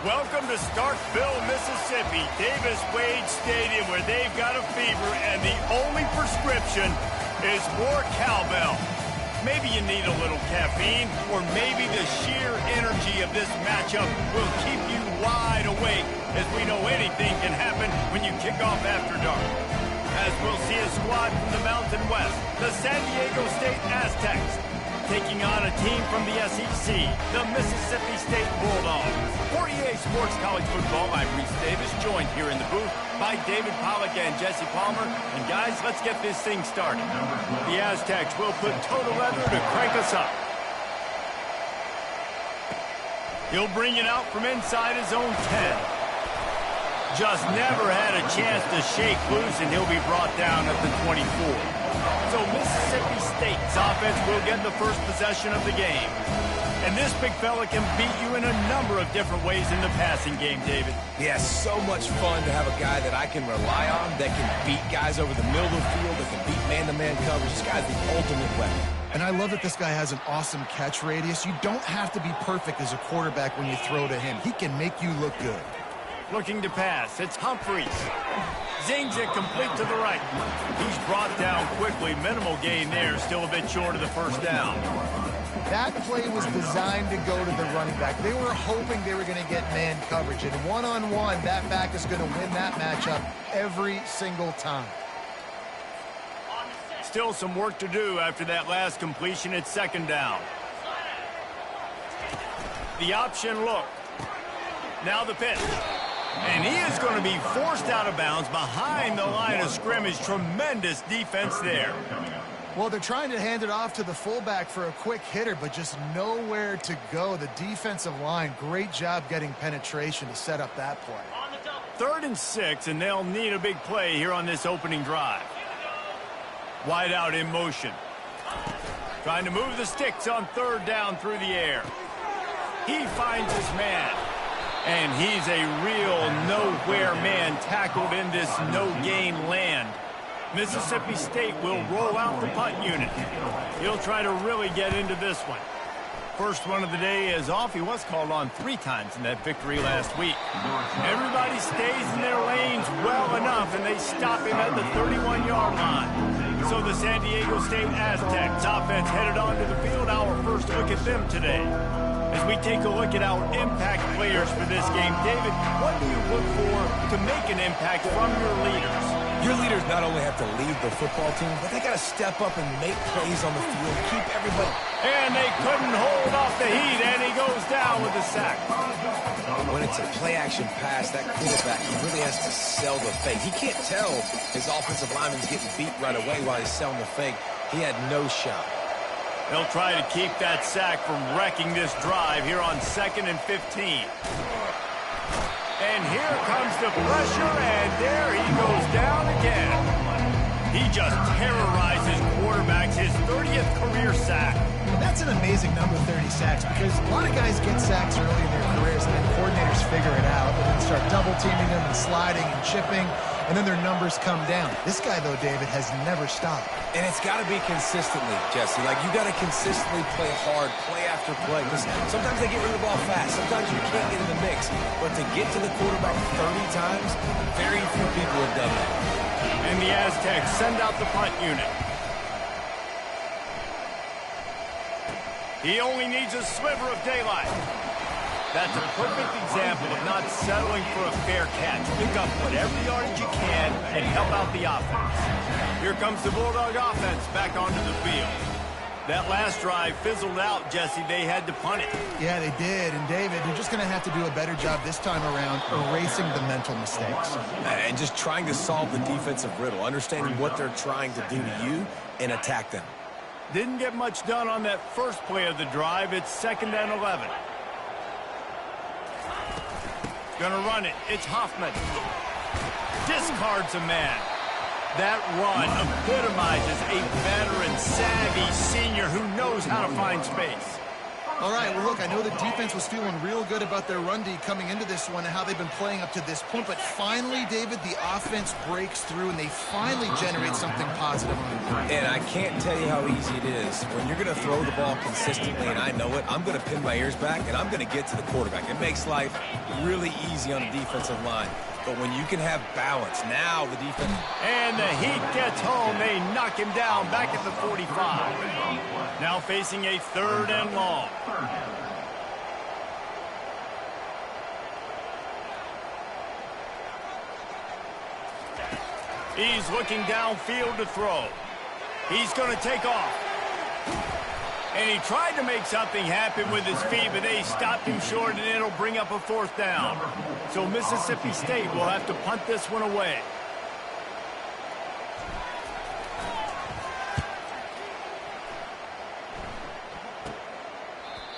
Welcome to Starkville, Mississippi, Davis-Wade Stadium, where they've got a fever, and the only prescription is more cowbell. Maybe you need a little caffeine, or maybe the sheer energy of this matchup will keep you wide awake, as we know anything can happen when you kick off after dark. As we'll see a squad from the Mountain West, the San Diego State Aztecs, taking on a team from the SEC, the Mississippi State Bulldogs. For EA Sports College Football, I'm Reese Davis, joined here in the booth by David Pollack and Jesse Palmer. And guys, let's get this thing started. The Aztecs will put total leather to crank us up. He'll bring it out from inside his own 10. Just never had a chance to shake loose, and he'll be brought down at the 24. So Mississippi State's offense will get the first possession of the game. And this big fella can beat you in a number of different ways in the passing game, David. Yeah, so much fun to have a guy that I can rely on, that can beat guys over the middle of the field, that can beat man-to-man coverage. This guy's the ultimate weapon. And I love that this guy has an awesome catch radius. You don't have to be perfect as a quarterback when you throw to him. He can make you look good. Looking to pass, it's Humphreys. Zings it complete to the right. He's brought down quickly. Minimal gain there, still a bit short of the first down. That play was designed to go to the running back. They were hoping they were going to get man coverage. And one-on-one, that back is going to win that matchup every single time. Still some work to do after that last completion. It's second down. The option look. Now the pitch. And he is going to be forced out of bounds behind the line of scrimmage. Tremendous defense there. Well, they're trying to hand it off to the fullback for a quick hitter, but just nowhere to go. The defensive line, great job getting penetration to set up that play. 3rd and 6, and they'll need a big play here on this opening drive. Wide out in motion. Trying to move the sticks on 3rd down through the air. He finds his man. And he's a real nowhere man tackled in this no-gain land. Mississippi State will roll out the punt unit. He'll try to really get into this one. First one of the day is off. He was called on 3 times in that victory last week. Everybody stays in their lanes well enough, and they stop him at the 31-yard line. So the San Diego State Aztecs offense headed onto the field. Our first look at them today. As we take a look at our impact players for this game, David, what do you look for to make an impact from your leaders? Your leaders not only have to lead the football team, but they got to step up and make plays on the field, keep everybody. And they couldn't hold off the heat, and he goes down with a sack. When it's a play-action pass, that quarterback really has to sell the fake. He can't tell his offensive lineman's getting beat right away while he's selling the fake. He had no shot. They'll try to keep that sack from wrecking this drive here on 2nd and 15. And here comes the pressure, and there he goes down again. He just terrorizes quarterbacks, his 30th career sack. That's an amazing number, 30 sacks, because a lot of guys get sacks early in their careers, and then coordinators figure it out and then start double-teaming them and sliding and chipping, and then their numbers come down. This guy, though, David, has never stopped. And it's got to be consistently, Jesse. Like, you got to consistently play hard, play after play. Because sometimes they get rid of the ball fast. Sometimes you can't get in the mix. But to get to the quarterback 30 times, very few people have done that. And the Aztecs send out the punt unit. He only needs a sliver of daylight. That's a perfect example of not settling for a fair catch. Pick up whatever yardage you can and help out the offense. Here comes the Bulldog offense back onto the field. That last drive fizzled out, Jesse. They had to punt it. Yeah, they did. And, David, they're just going to have to do a better job this time around erasing the mental mistakes. And just trying to solve the defensive riddle, understanding what they're trying to do to you and attack them. Didn't get much done on that first play of the drive. It's 2nd and 11. Gonna run it. It's Hoffman. Discards a man. That run epitomizes a veteran, savvy senior who knows how to find space. All right, well, look, I know the defense was feeling real good about their run D coming into this one and how they've been playing up to this point, but finally, David, the offense breaks through and they finally generate something positive on the play. And I can't tell you how easy it is. When you're going to throw the ball consistently, and I know it, I'm going to pin my ears back, and I'm going to get to the quarterback. It makes life really easy on the defensive line. But when you can have balance, now the defense... And the Heat gets home. They knock him down back at the 45. Now facing a 3rd and long. He's looking downfield to throw. He's going to take off. And he tried to make something happen with his feet, but they stopped him short, and it'll bring up a 4th down. So Mississippi State will have to punt this one away.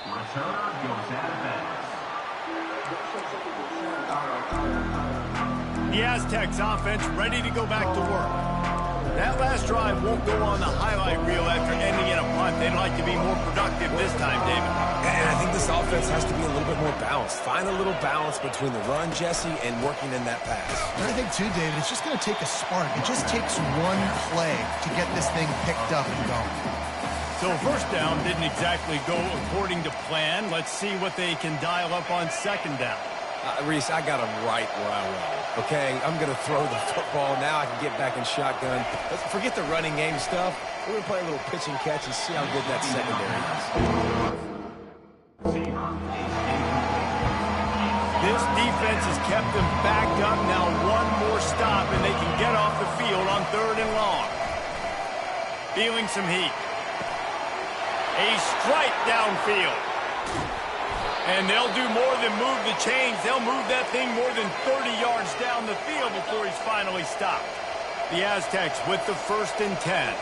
Returner goes out of bounds. The Aztecs offense ready to go back to work. That last drive won't go on the highlight reel after ending in a punt. They'd like to be more productive this time, David. And I think this offense has to be a little bit more balanced. Find a little balance between the run, Jesse, and working in that pass. And I think, too, David, it's just going to take a spark. It just takes one play to get this thing picked up and going. So 1st down didn't exactly go according to plan. Let's see what they can dial up on 2nd down. Reese, I got him right where I want. Okay, I'm going to throw the football. Now I can get back in shotgun. Let's forget the running game stuff. We're going to play a little pitch and catch and see how good that secondary is. This defense has kept them backed up. Now one more stop, and they can get off the field on 3rd and long. Feeling some heat. A strike downfield. And they'll do more than move the chains. They'll move that thing more than 30 yards down the field before he's finally stopped. The Aztecs with the 1st and 10.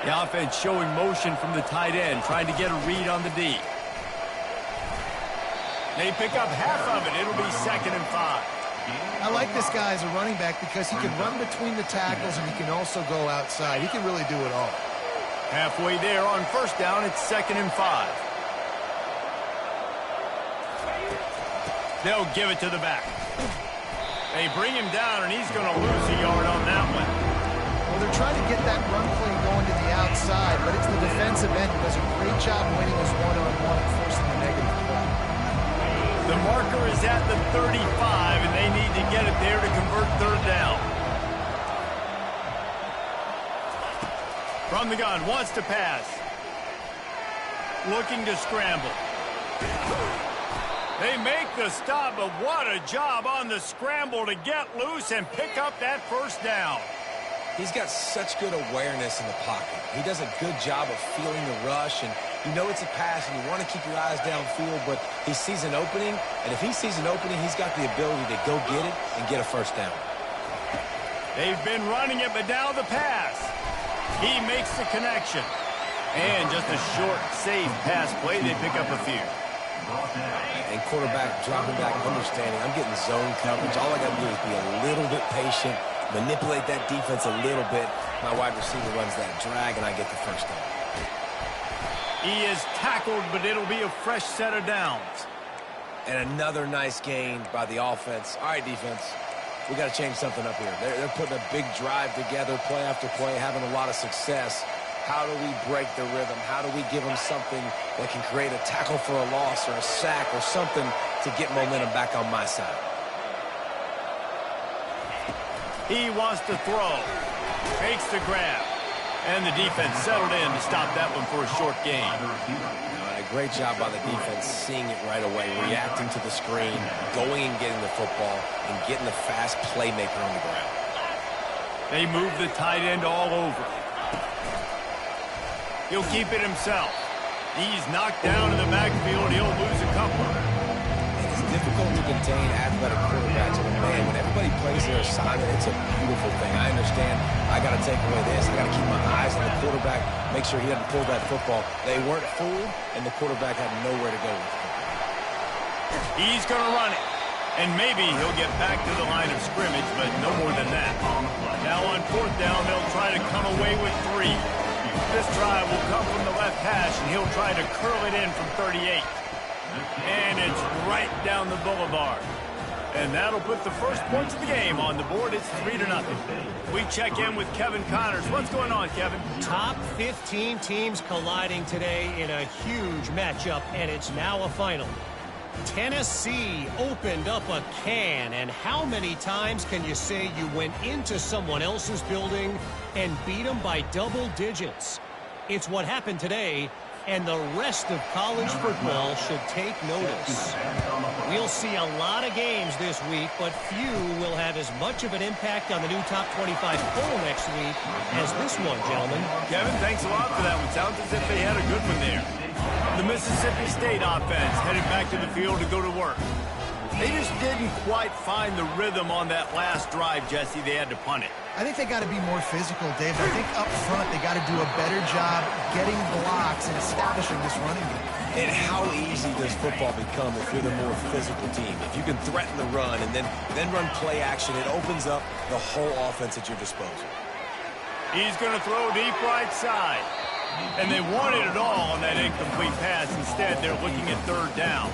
The offense showing motion from the tight end, trying to get a read on the D. They pick up half of it. It'll be 2nd and 5. I like this guy as a running back because he can run between the tackles and he can also go outside. He can really do it all. Halfway there on 1st down, it's 2nd and 5. They'll give it to the back. They bring him down, and he's going to lose a yard on that one. Well, they're trying to get that run play going to the outside, but it's the defensive end who does a great job winning his one-on-one and forcing the negative play. The marker is at the 35, and they need to get it there to convert 3rd down. From the gun, wants to pass. Looking to scramble. They make the stop, but what a job on the scramble to get loose and pick up that 1st down. He's got such good awareness in the pocket. He does a good job of feeling the rush, and you know it's a pass, and you want to keep your eyes downfield, but he sees an opening, and if he sees an opening, he's got the ability to go get it and get a 1st down. They've been running it, but now the pass. He makes the connection. And just a short, safe pass play. They pick up a few. And quarterback dropping back, understanding I'm getting zone coverage. All I got to do is be a little bit patient, manipulate that defense a little bit. My wide receiver runs that drag, and I get the 1st down. He is tackled, but it'll be a fresh set of downs. And another nice gain by the offense. All right, defense, we got to change something up here. They're putting a big drive together, play after play, having a lot of success. How do we break the rhythm? How do we give them something that can create a tackle for a loss or a sack or something to get momentum back on my side? He wants to throw. Makes the grab. And the defense settled in to stop that one for a short gain. A great job by the defense, seeing it right away, reacting to the screen, going and getting the football, and getting the fast playmaker on the ground. They move the tight end all over. He'll keep it himself. He's knocked down in the backfield. He'll lose a couple. It's difficult to contain athletic quarterbacks, but man, when everybody plays their assignment, it's a beautiful thing. I understand I got to take away this. I got to keep my eyes on the quarterback, make sure he doesn't pull that football. They weren't fooled, and the quarterback had nowhere to go with it. He's going to run it. And maybe he'll get back to the line of scrimmage, but no more than that. Now on 4th down, they'll try to come away with 3. This drive will come from the left pass, and he'll try to curl it in from 38. And it's right down the boulevard. And that'll put the first points of the game on the board. It's 3-0. We check in with Kevin Connors. What's going on, Kevin? Top 15 teams colliding today in a huge matchup, and it's now a final. Tennessee opened up a can, and how many times can you say you went into someone else's building and beat them by double digits? It's what happened today, and the rest of college football should take notice. We'll see a lot of games this week, but few will have as much of an impact on the new top 25 poll next week as this one, gentlemen. Kevin, thanks a lot for that one. Sounds as if they had a good one there. The Mississippi State offense headed back to the field to go to work. They just didn't quite find the rhythm on that last drive, Jesse. They had to punt it. I think they got to be more physical, Dave. I think up front they got to do a better job getting blocks and establishing this running game. And how easy does football become if you're the more physical team? If you can threaten the run and then run play action, it opens up the whole offense at your disposal. He's going to throw deep right side. And they wanted it all on that incomplete pass. Instead, they're looking at third down.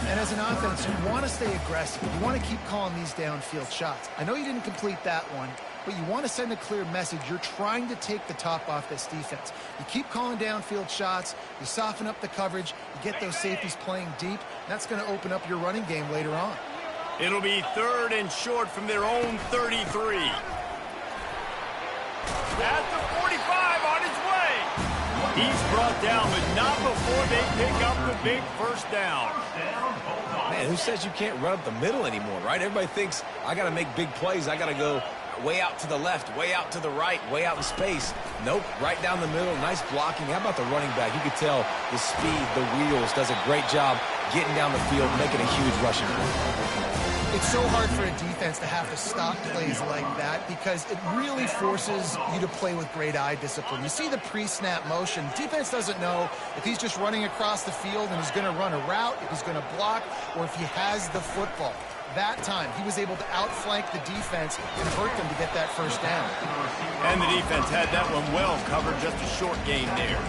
And as an offense, you want to stay aggressive. You want to keep calling these downfield shots. I know you didn't complete that one, but you want to send a clear message. You're trying to take the top off this defense. You keep calling downfield shots. You soften up the coverage. You get those safeties playing deep. That's going to open up your running game later on. It'll be 3rd and short from their own 33. At the 45 on his way. He's brought down, but not before they pick up the big first down. Man, who says you can't run up the middle anymore, right? Everybody thinks, I got to make big plays. I got to go way out to the left, way out to the right, way out in space. Nope, right down the middle. Nice blocking. How about the running back? You could tell the speed, the wheels, does a great job getting down the field, making a huge rushing play. It's so hard for a defense to have to stop plays like that because it really forces you to play with great eye discipline. You see the pre-snap motion. Defense doesn't know if he's just running across the field and he's going to run a route, if he's going to block, or if he has the football. That time, he was able to outflank the defense and hurt them to get that first down. And the defense had that one well covered, just a short gain there.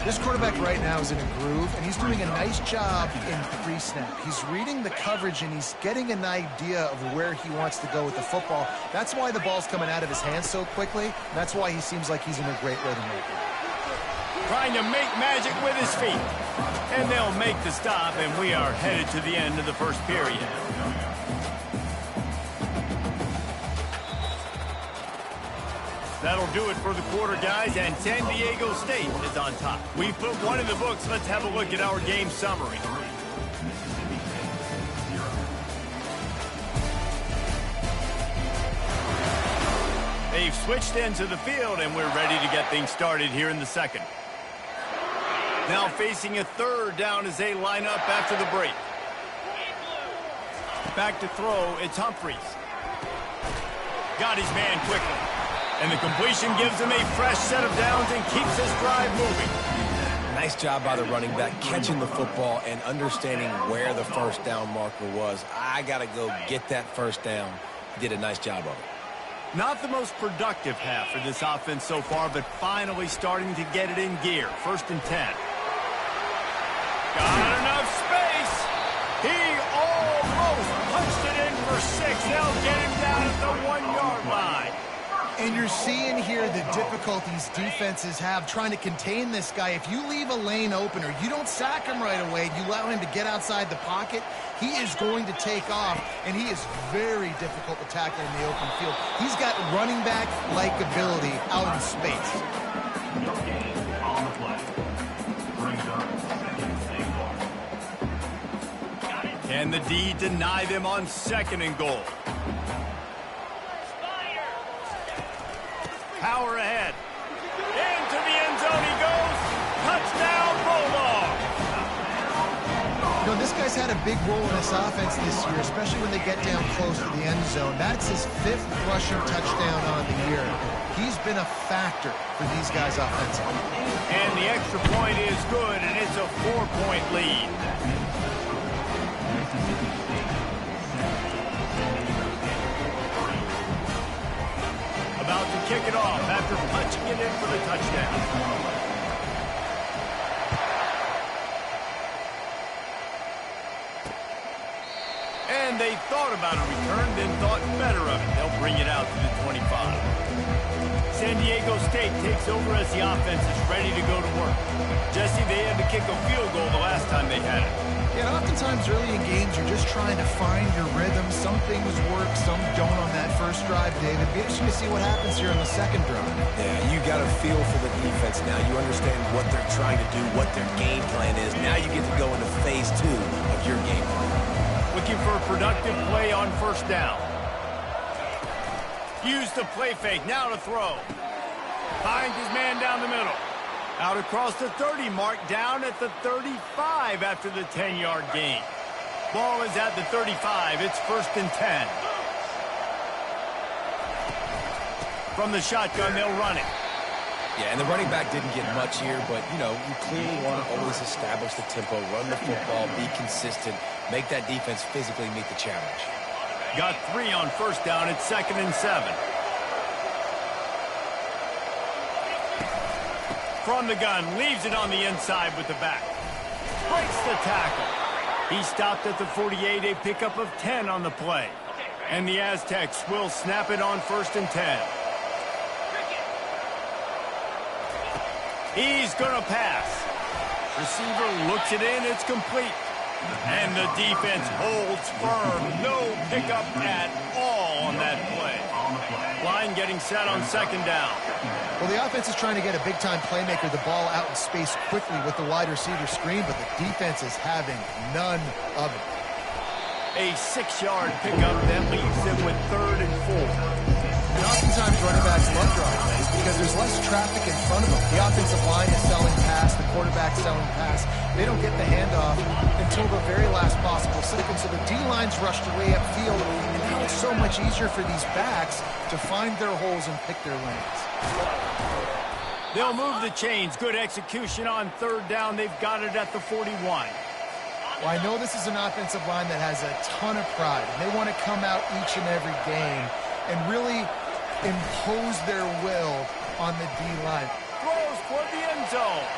This quarterback right now is in a groove, and he's doing a nice job in pre-snap. He's reading the coverage, and he's getting an idea of where he wants to go with the football. That's why the ball's coming out of his hands so quickly. That's why he seems like he's in a great rhythm right now. Trying to make magic with his feet. And they'll make the stop, and we are headed to the end of the first period. That'll do it for the quarter, guys, and San Diego State is on top. We put one in the books. Let's have a look at our game summary. They've switched into the field, and we're ready to get things started here in the second. Now facing a 3rd down as they line up after the break. Back to throw, it's Humphreys. Got his man quickly. And the completion gives him a fresh set of downs and keeps this drive moving. Nice job by the running back, catching the football and understanding where the first down marker was. I got to go get that first down. He did a nice job of it. Not the most productive half for this offense so far, but finally starting to get it in gear. 1st and 10. Got enough space. He almost punched it in for 6. They'll get him down at the 1-yard line. And you're seeing here the difficulties defenses have trying to contain this guy. If you leave a lane open or you don't sack him right away, you allow him to get outside the pocket, he is going to take off, and he is very difficult to tackle in the open field. He's got running back-like ability out in space. Can the D deny them on 2nd and goal? Power ahead. Into the end zone he goes. Touchdown, Bulldog. You know, this guy's had a big role in this offense this year, especially when they get down close to the end zone. That's his 5th rushing touchdown on the year. He's been a factor for these guys offensively. And the extra point is good, and it's a 4-point lead. About to kick it off after punching it in for the touchdown. And they thought about a return, then thought better of it. They'll bring it out to the 25. San Diego State takes over as the offense is ready to go to work. Jesse, they had to kick a field goal the last time they had it. Yeah, and oftentimes early in games, you're just trying to find your rhythm. Some things work, some don't on that first drive, David. Be interesting to see what happens here on the second drive. Yeah, you got a feel for the defense now. You understand what they're trying to do, what their game plan is. Now you get to go into phase 2 of your game plan. Looking for a productive play on first down. Use the play fake, now to throw. Finds his man down the middle. Out across the 30 mark, down at the 35 after the 10-yard gain. Ball is at the 35. It's 1st and 10. From the shotgun, they'll run it. Yeah, and the running back didn't get much here, but, you know, you clearly want to always establish the tempo, run the football, be consistent, make that defense physically meet the challenge. Got 3 on first down. It's 2nd and 7. From the gun, leaves it on the inside with the back. Breaks the tackle. He stopped at the 48, a pickup of 10 on the play. And the Aztecs will snap it on 1st and 10. He's going to pass. Receiver looks it in. It's complete. And the defense holds firm. No pickup at all on that play. Line getting set on 2nd down. Well, the offense is trying to get a big-time playmaker the ball out in space quickly with the wide receiver screen, but the defense is having none of it. A 6-yard pickup that leaves them with 3rd and 4. And oftentimes running backs love drawing plays because there's less traffic in front of them. The offensive line is selling pass, the quarterback's selling pass. They don't get the handoff until the very last possible second, so the D-line's rushed away upfield, and now it's so much easier for these backs to find their holes and pick their lanes. They'll move the chains. Good execution on 3rd down. They've got it at the 41. Well, I know this is an offensive line that has a ton of pride, and they want to come out each and every game and really impose their will on the D-line. Throws for the end zone.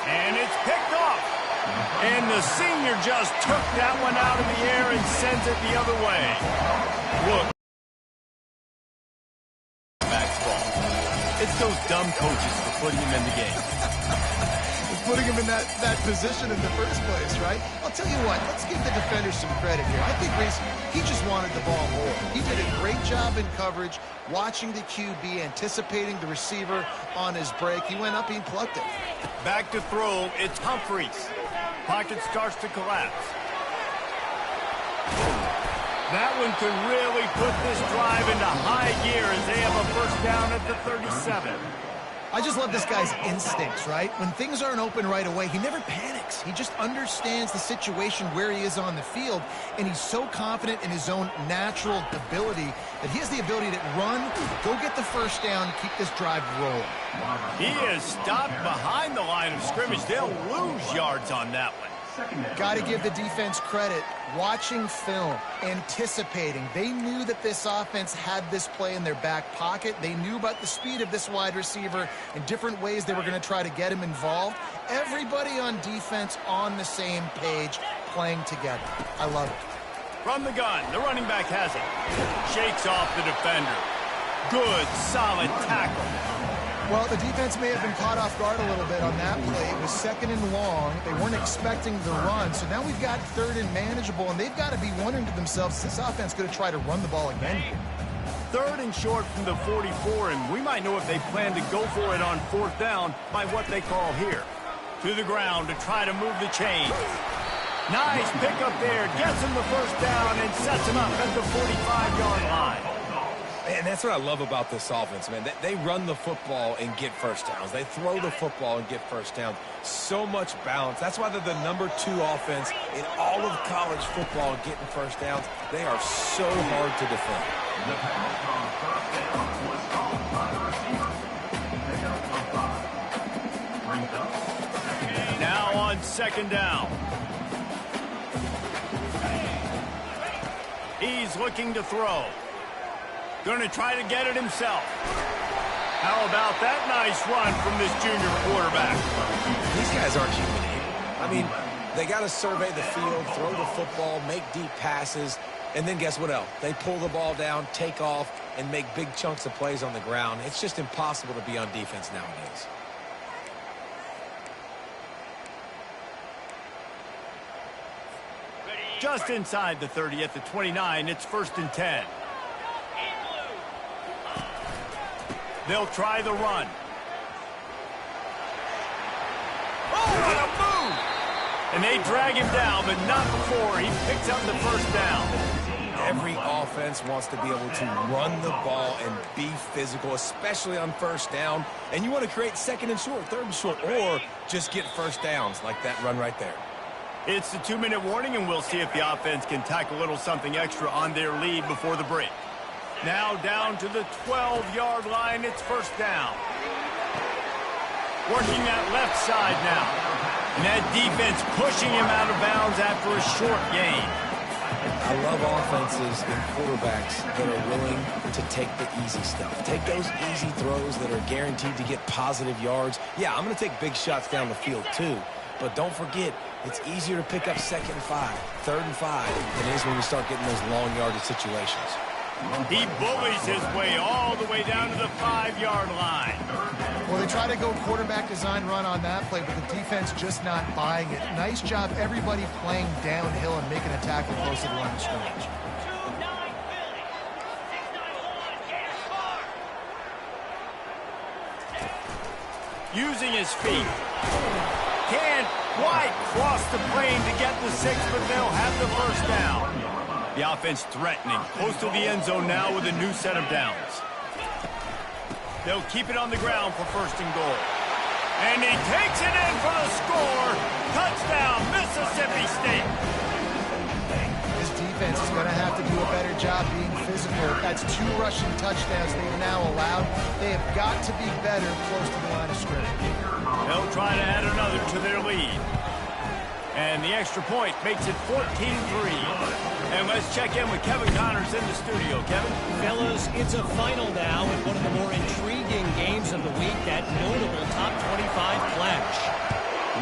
And it's picked off. And the senior just took that one out of the air and sends it the other way. Look. Back's ball. It's those dumb coaches for putting him in the game. Putting him in that position in the first place, right? I'll tell you what, let's give the defenders some credit here. I think Reese, he just wanted the ball more. He did a great job in coverage, watching the QB, anticipating the receiver on his break. He went up, he plucked it. Back to throw, it's Humphreys. Pocket starts to collapse. That one could really put this drive into high gear as they have a first down at the 37. I just love this guy's instincts, right? When things aren't open right away, he never panics. He just understands the situation where he is on the field, and he's so confident in his own natural ability that he has the ability to run, go get the first down, and keep this drive rolling. He is stopped behind the line of scrimmage. They'll lose yards on that one. Got to give the defense credit. Watching film, anticipating. They knew that this offense had this play in their back pocket. They knew about the speed of this wide receiver and different ways they were going to try to get him involved. Everybody on defense on the same page, playing together. I love it. From the gun, the running back has it. Shakes off the defender. Good, solid tackle. Well, the defense may have been caught off guard a little bit on that play. It was 2nd and long. They weren't expecting the run. So now we've got 3rd and manageable, and they've got to be wondering to themselves, is this offense going to try to run the ball again here? 3rd and short from the 44, and we might know if they plan to go for it on 4th down by what they call here. To the ground to try to move the chains. Nice pickup there. Gets him the first down and sets him up at the 45-yard line. And that's what I love about this offense, man. They run the football and get first downs. They throw the football and get first downs. So much balance. That's why they're the #2 offense in all of college football getting first downs. They are so hard to defend. The pass on first down was called by the receiver. Pickup of 5. Brings up 2nd. Now on 2nd down. He's looking to throw. Going to try to get it himself. How about that nice run from this junior quarterback? These guys aren't human here. I mean, They got to survey the field, throw the football, make deep passes, and then guess what else? They pull the ball down, take off, and make big chunks of plays on the ground. It's just impossible to be on defense nowadays. Just inside the 30 at the 29, it's 1st and 10. They'll try the run. Oh, what a move! And they drag him down, but not before he picks up the 1st down. Every offense wants to be able to run the ball and be physical, especially on 1st down. And you want to create 2nd and short, 3rd and short, or just get 1st downs like that run right there. It's the 2-minute warning, and we'll see if the offense can tack a little something extra on their lead before the break. Now down to the 12-yard line, it's 1st down. Working that left side now. And that defense pushing him out of bounds after a short gain. I love offenses and quarterbacks that are willing to take the easy stuff. Take those easy throws that are guaranteed to get positive yards. Yeah, I'm going to take big shots down the field too. But don't forget, it's easier to pick up 2nd and 5, 3rd and 5 than it is when you start getting those long yardage situations. He bullies his way all the way down to the 5-yard line. Well, they try to go quarterback design run on that play, but the defense just not buying it. Nice job, everybody playing downhill and making a tackle close to the line of scrimmage. Using his feet. Can't quite cross the plane to get the 6, but they'll have the 1st down. The offense threatening, close to the end zone now with a new set of downs. They'll keep it on the ground for 1st and goal. And he takes it in for the score. Touchdown, Mississippi State. This defense is going to have to do a better job being physical. That's 2 rushing touchdowns they've now allowed. They have got to be better close to the line of scrimmage. They'll try to add another to their lead. And the extra point makes it 14-3. And let's check in with Kevin Connors in the studio. Kevin? Fellas, it's a final now in one of the more intriguing games of the week, that notable top 25 clash.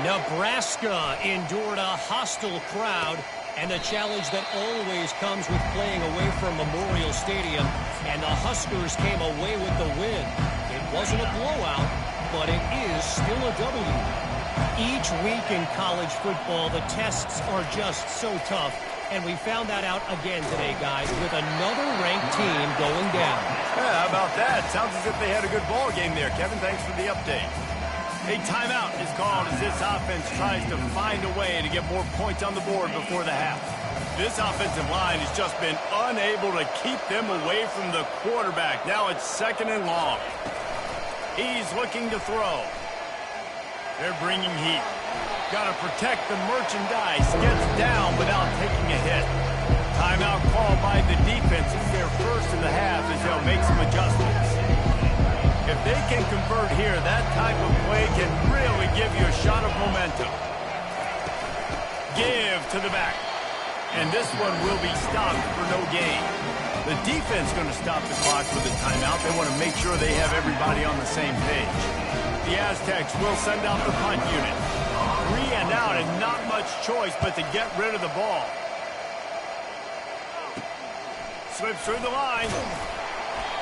Nebraska endured a hostile crowd and the challenge that always comes with playing away from Memorial Stadium, and the Huskers came away with the win. It wasn't a blowout, but it is still a W. Each week in college football, the tests are just so tough, and we found that out again today, guys, with another ranked team going down. Yeah, how about that? Sounds as if they had a good ball game there, Kevin. Thanks for the update. A timeout is called as this offense tries to find a way to get more points on the board before the half. This offensive line has just been unable to keep them away from the quarterback. Now it's 2nd and long. He's looking to throw. They're bringing heat. Got to protect the merchandise. Gets down without taking a hit. Timeout called by the defense. It's their 1st in the half as they'll make some adjustments. If they can convert here, that type of play can really give you a shot of momentum. Give to the back. And this one will be stopped for no gain. The defense going to stop the clock with a timeout. They want to make sure they have everybody on the same page. The Aztecs will send out the punt unit. 3 and out and not much choice but to get rid of the ball. Slips through the line.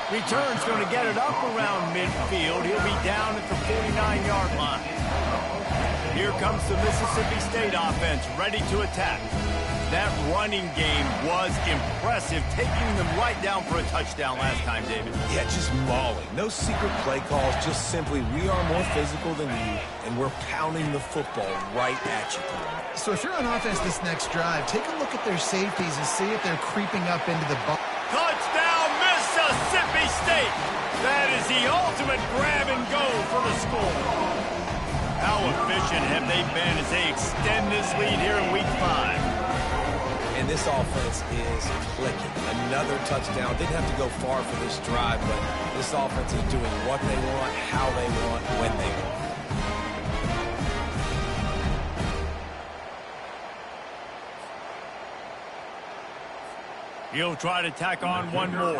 Return's going to get it up around midfield. He'll be down at the 49-yard line. Here comes the Mississippi State offense ready to attack. That running game was impressive, taking them right down for a touchdown last time, David. Yeah, just mauling. No secret play calls, just simply we are more physical than you, and we're pounding the football right at you. So if you're on offense this next drive, take a look at their safeties and see if they're creeping up into the box. Touchdown, Mississippi State! That is the ultimate grab and go for the score. How efficient have they been as they extend this lead here in Week 5? And this offense is clicking. Another touchdown. Didn't have to go far for this drive, but this offense is doing what they want, how they want, when they want. He'll try to tack on one more.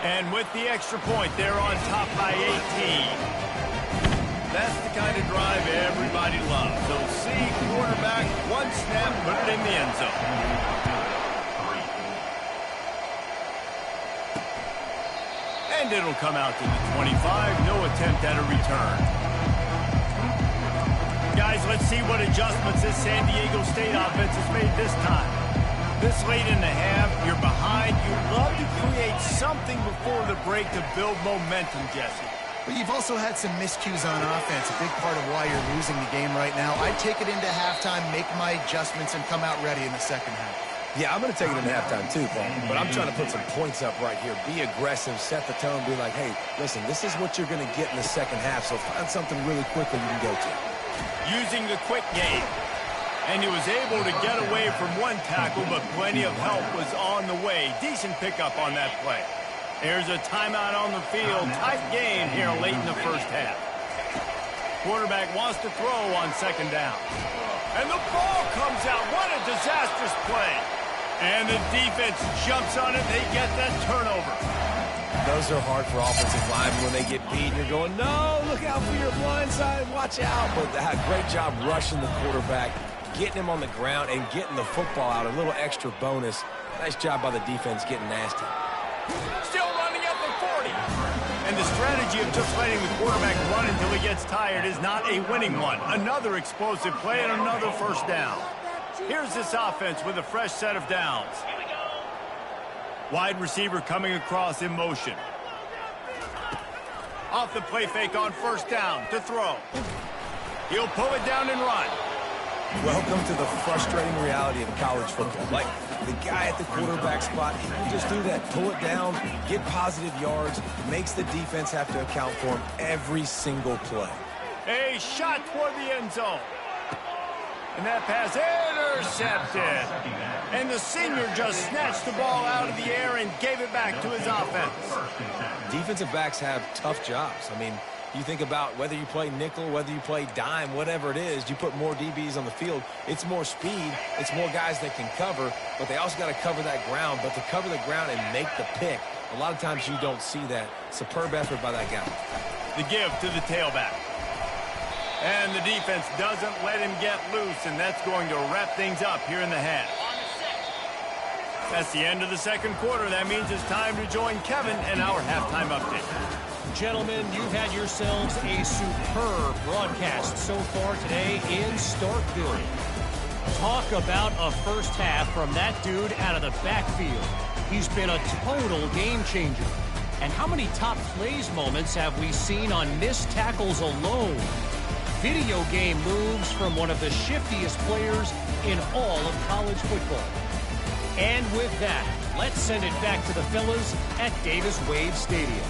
And with the extra point, they're on top by 18. That's the kind of drive everybody loves. So see quarterback, one snap, put it in the end zone. And it'll come out to the 25. No attempt at a return. Guys, let's see what adjustments this San Diego State offense has made this time. This late in the half, you're behind. You'd love to create something before the break to build momentum, Jesse. But you've also had some miscues on offense, a big part of why you're losing the game right now. I'd take it into halftime, make my adjustments, and come out ready in the second half. Yeah, I'm going to take it into halftime too, Paul. But I'm trying to put some points up right here. Be aggressive, set the tone, be like, hey, listen, this is what you're going to get in the second half, so find something really quickly you can go to. Using the quick game. And he was able to get away from one tackle, but plenty of help was on the way. Decent pickup on that play. There's a timeout on the field. Tight game here late in the first half. Quarterback wants to throw on second down. And the ball comes out. What a disastrous play. And the defense jumps on it. They get that turnover. Those are hard for offensive linemen when they get beat. You're going, no, look out for your blind side. Watch out. But great job rushing the quarterback, getting him on the ground, and getting the football out. A little extra bonus. Nice job by the defense getting nasty. Still running up the 40. And the strategy of just letting the quarterback run until he gets tired is not a winning one. Another explosive play and another first down. Here's this offense with a fresh set of downs. Wide receiver coming across in motion. Off the play fake on first down to throw. He'll pull it down and run. Welcome to the frustrating reality of college football. Like, the guy at the quarterback spot, he can just do that. Pull it down, get positive yards, makes the defense have to account for him every single play. A shot toward the end zone. And that pass intercepted. And the senior just snatched the ball out of the air and gave it back to his offense. Defensive backs have tough jobs. I mean, you think about whether you play nickel, whether you play dime, whatever it is, you put more DBs on the field. It's more speed. It's more guys that can cover, but they also got to cover that ground. But to cover the ground and make the pick, a lot of times you don't see that. Superb effort by that guy. The give to the tailback. And the defense doesn't let him get loose, and that's going to wrap things up here in the half. That's the end of the second quarter. That means it's time to join Kevin in our halftime update. Gentlemen, you've had yourselves a superb broadcast so far today in Starkville. Talk about a first half from that dude out of the backfield. He's been a total game changer. And how many top plays moments have we seen on missed tackles alone? Video game moves from one of the shiftiest players in all of college football. And with that, let's send it back to the fellas at Davis-Wade Stadium.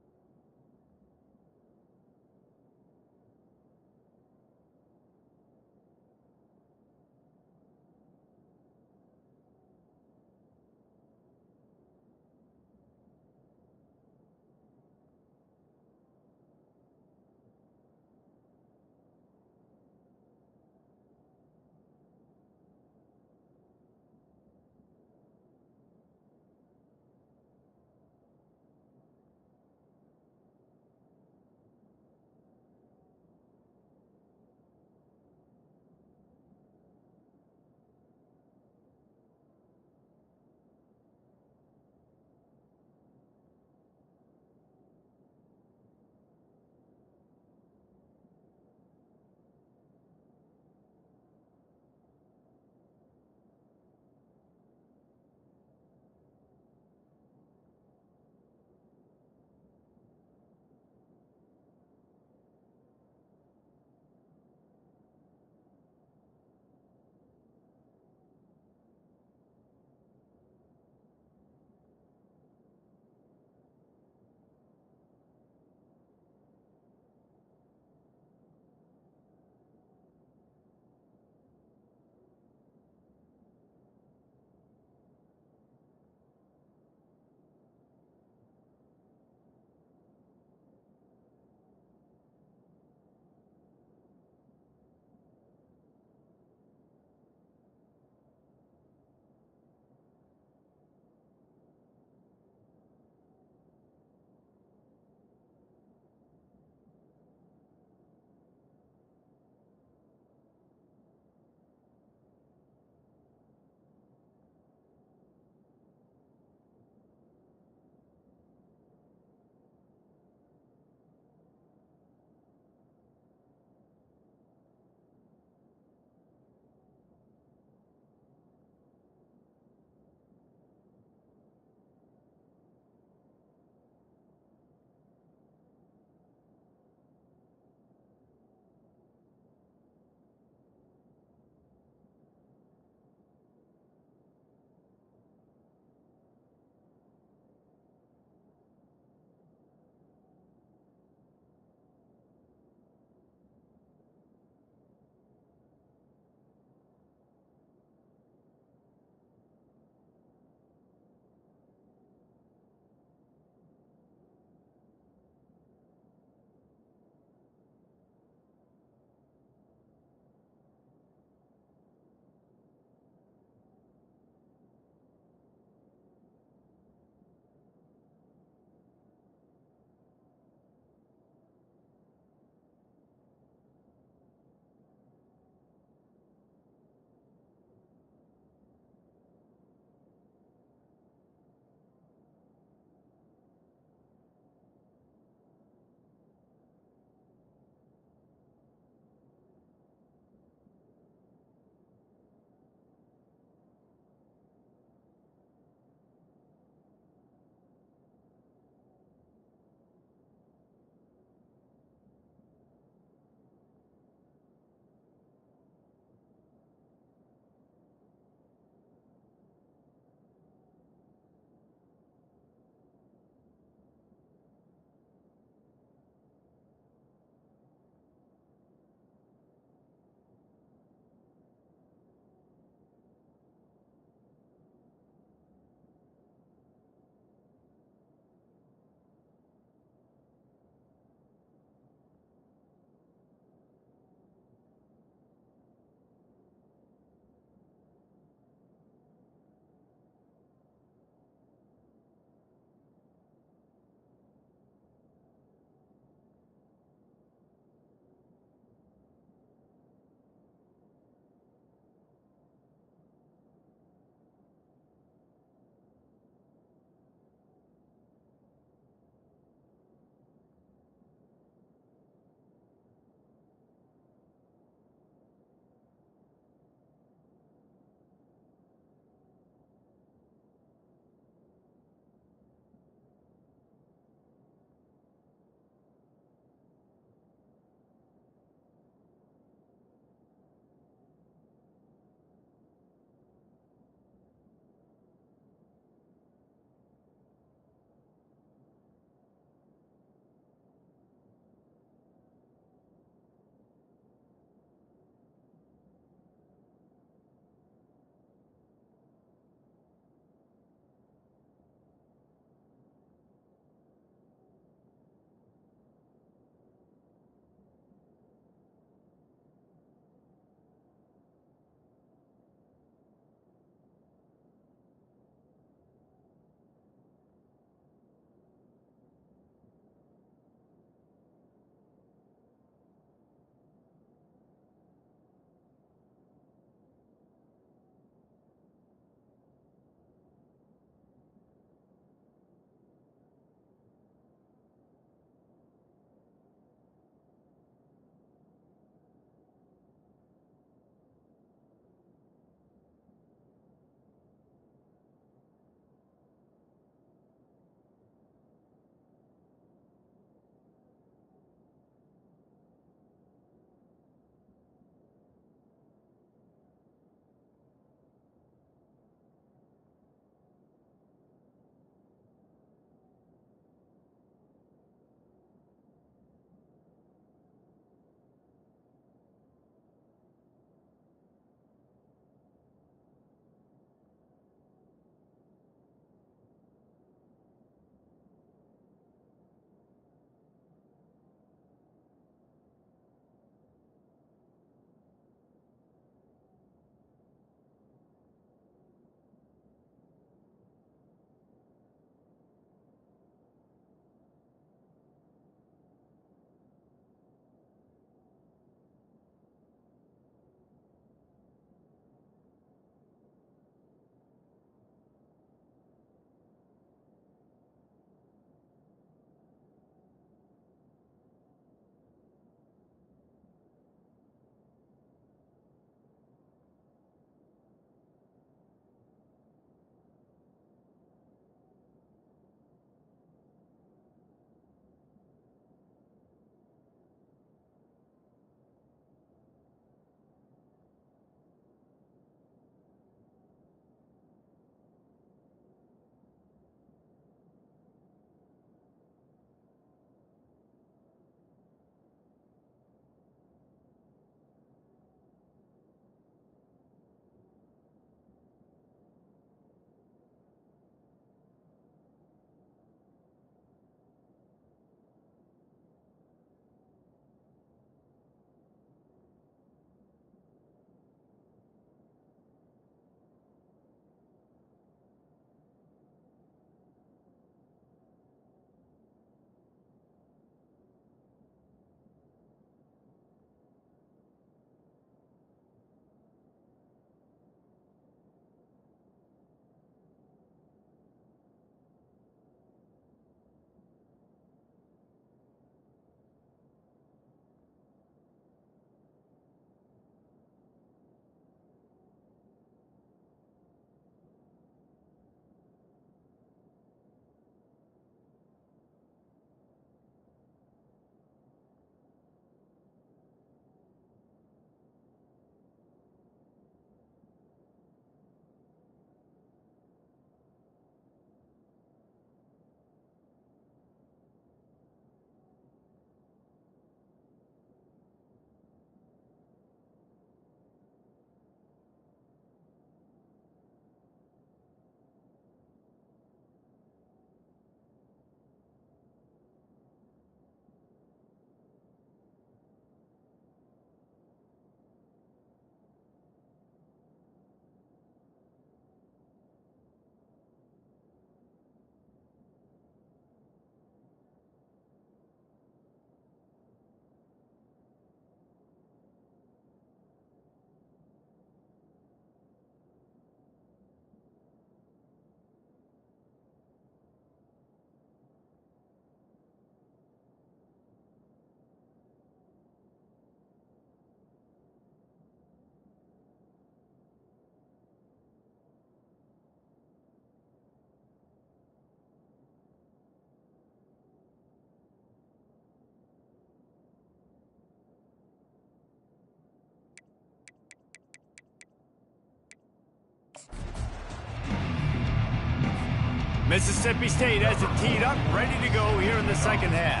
Mississippi State has it teed up, ready to go here in the second half.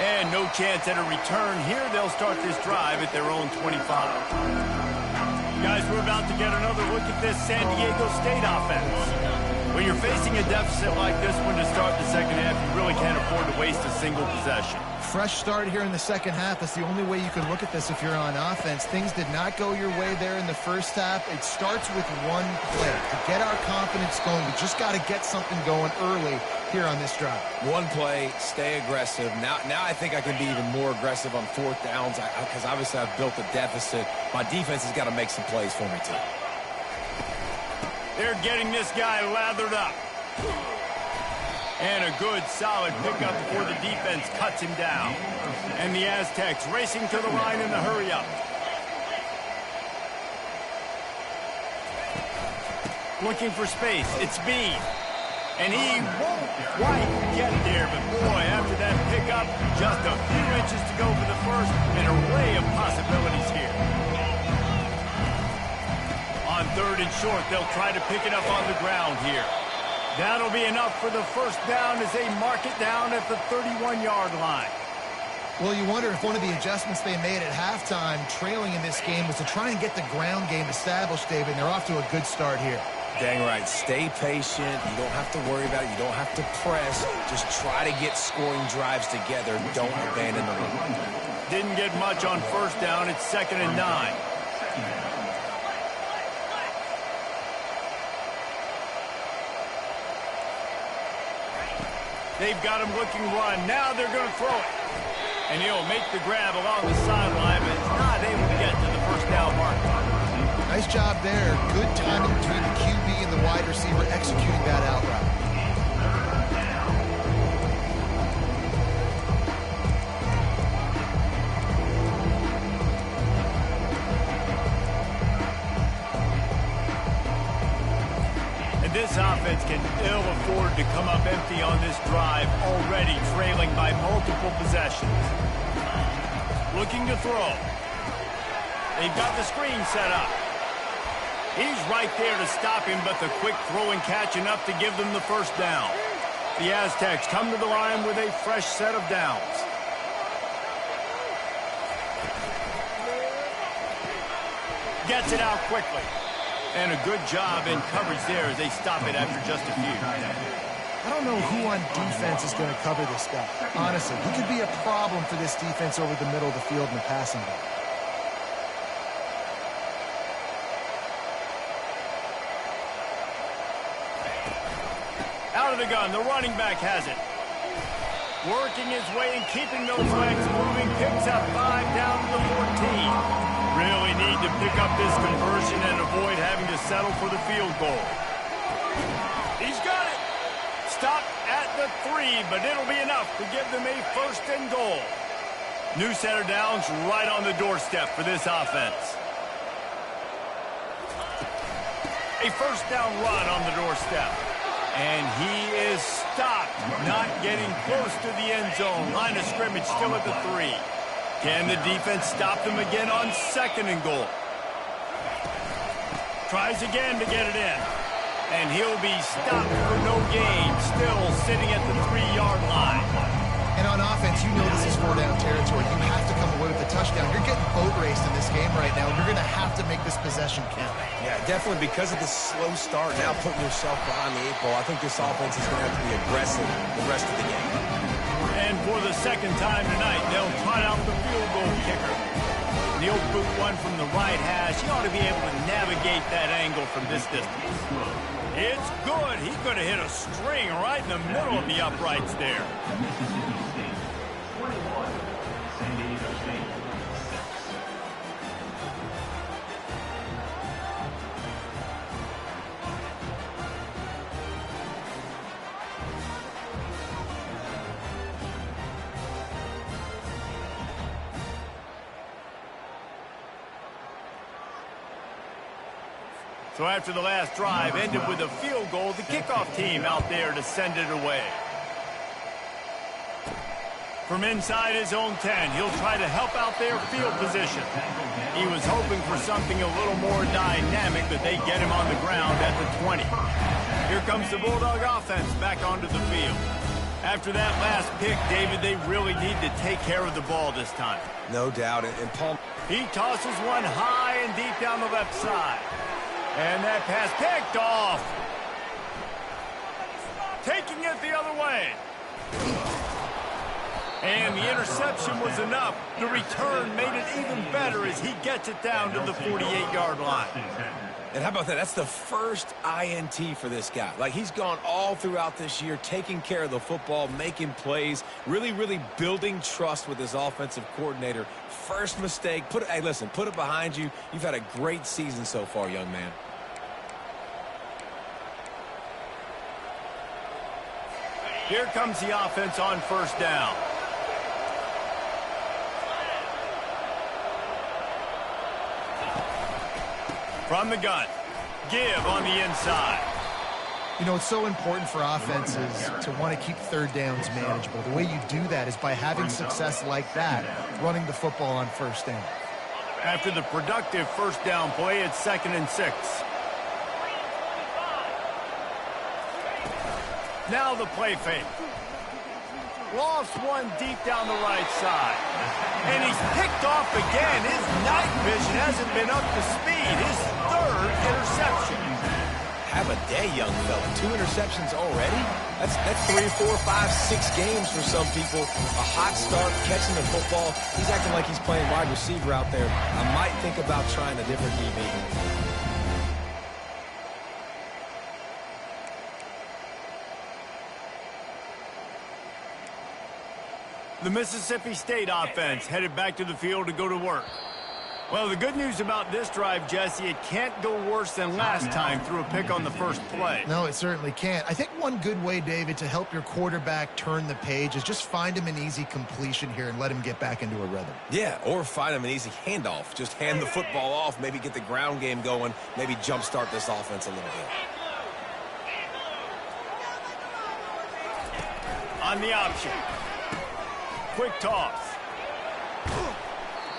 And no chance at a return here. They'll start this drive at their own 25. Guys, we're about to get another look at this San Diego State offense. When you're facing a deficit like this one to start the second half, you really can't afford to waste a single possession. Fresh start here in the second half. That's the only way you can look at this if you're on offense. Things did not go your way there in the first half. It starts with one play. To get our confidence going, we just got to get something going early here on this drive. One play, stay aggressive. Now I think I can be even more aggressive on fourth downs because obviously I've built a deficit. My defense has got to make some plays for me too. They're getting this guy lathered up. And a good, solid pickup before the defense cuts him down. And the Aztecs racing to the line in the hurry-up. Looking for space. It's Bean. And he won't quite get there. But, boy, after that pickup, just a few inches to go for the first. An array of possibilities here. On third and short, they'll try to pick it up on the ground here. That'll be enough for the first down as they mark it down at the 31-yard line. Well, you wonder if one of the adjustments they made at halftime, trailing in this game, was to try and get the ground game established, David, and they're off to a good start here. Dang right. Stay patient. You don't have to worry about it. You don't have to press. Just try to get scoring drives together. Don't abandon the run. Didn't get much on first down. It's 2nd and 9. They've got him looking run. Now they're going to throw it. And he'll make the grab along the sideline, but is not able to get to the first down mark. Nice job there. Good timing between the QB and the wide receiver executing that out route. This offense can ill afford to come up empty on this drive, already trailing by multiple possessions. Looking to throw. They've got the screen set up. He's right there to stop him, but the quick throw and catch enough to give them the first down. The Aztecs come to the line with a fresh set of downs. Gets it out quickly. And a good job in coverage there as they stop it after just a few. I don't know who on defense is going to cover this guy. Honestly, he could be a problem for this defense over the middle of the field in the passing game. Out of the gun, the running back has it. Working his way and keeping those legs moving. Picks up 5 down to the 14. Really need to pick up this conversion and avoid having to settle for the field goal. He's got it. Stop at the 3, but it'll be enough to give them a 1st and goal. New set of downs right on the doorstep for this offense. A 1st down run on the doorstep. And he is stopped, not getting close to the end zone. Line of scrimmage still at the 3. Can the defense stop them again on 2nd and goal? Tries again to get it in. And he'll be stopped for no gain, still sitting at the 3-yard line. And on offense, you know this is 4-down territory. You have to come away with a touchdown. You're getting boat raced in this game right now, and you're going to have to make this possession count. Yeah, definitely because of the slow start, now putting yourself behind the 8 ball. I think this offense is going to have to be aggressive the rest of the game. And for the 2nd time tonight, they'll trot out the field goal kicker. The old boot one from the right hash. He ought to be able to navigate that angle from this distance. It's good. He could have hit a string right in the middle of the uprights there. Mississippi State, 21, San Diego State. So after the last drive ended with a field goal, the kickoff team out there to send it away. From inside his own 10, he'll try to help out their field position. He was hoping for something a little more dynamic, but they get him on the ground at the 20. Here comes the Bulldog offense back onto the field. After that last pick, David, they really need to take care of the ball this time. No doubt. And Paul... He tosses one high and deep down the left side. And that pass picked off. Taking it the other way. And the interception was enough. The return made it even better as he gets it down to the 48-yard line. And how about that? That's the first INT for this guy. Like, he's gone all throughout this year, taking care of the football, making plays, really, really building trust with his offensive coordinator. First mistake. Hey, listen, put it behind you. You've had a great season so far, young man. Here comes the offense on first down. From the gun, give on the inside. You know, it's so important for offenses to want to keep third downs manageable. The way you do that is by having success like that, running the football on first down. After the productive first down play, it's 2nd and 6. Now the play fake. Lost one deep down the right side. And he's picked off again. His night vision hasn't been up to speed. His 3rd interception. Have a day, young fella. 2 interceptions already? That's 3, 4, 5, 6 games for some people. A hot start, catching the football. He's acting like he's playing wide receiver out there. I might think about trying a different DB. The Mississippi State offense headed back to the field to go to work. Well, the good news about this drive, Jesse, it can't go worse than last time through a pick on the first play. No, it certainly can't. I think one good way, David, to help your quarterback turn the page is just find him an easy completion here and let him get back into a rhythm. Yeah, or find him an easy handoff. Just hand the football off, maybe get the ground game going, maybe jumpstart this offense a little bit. On the option. Quick toss.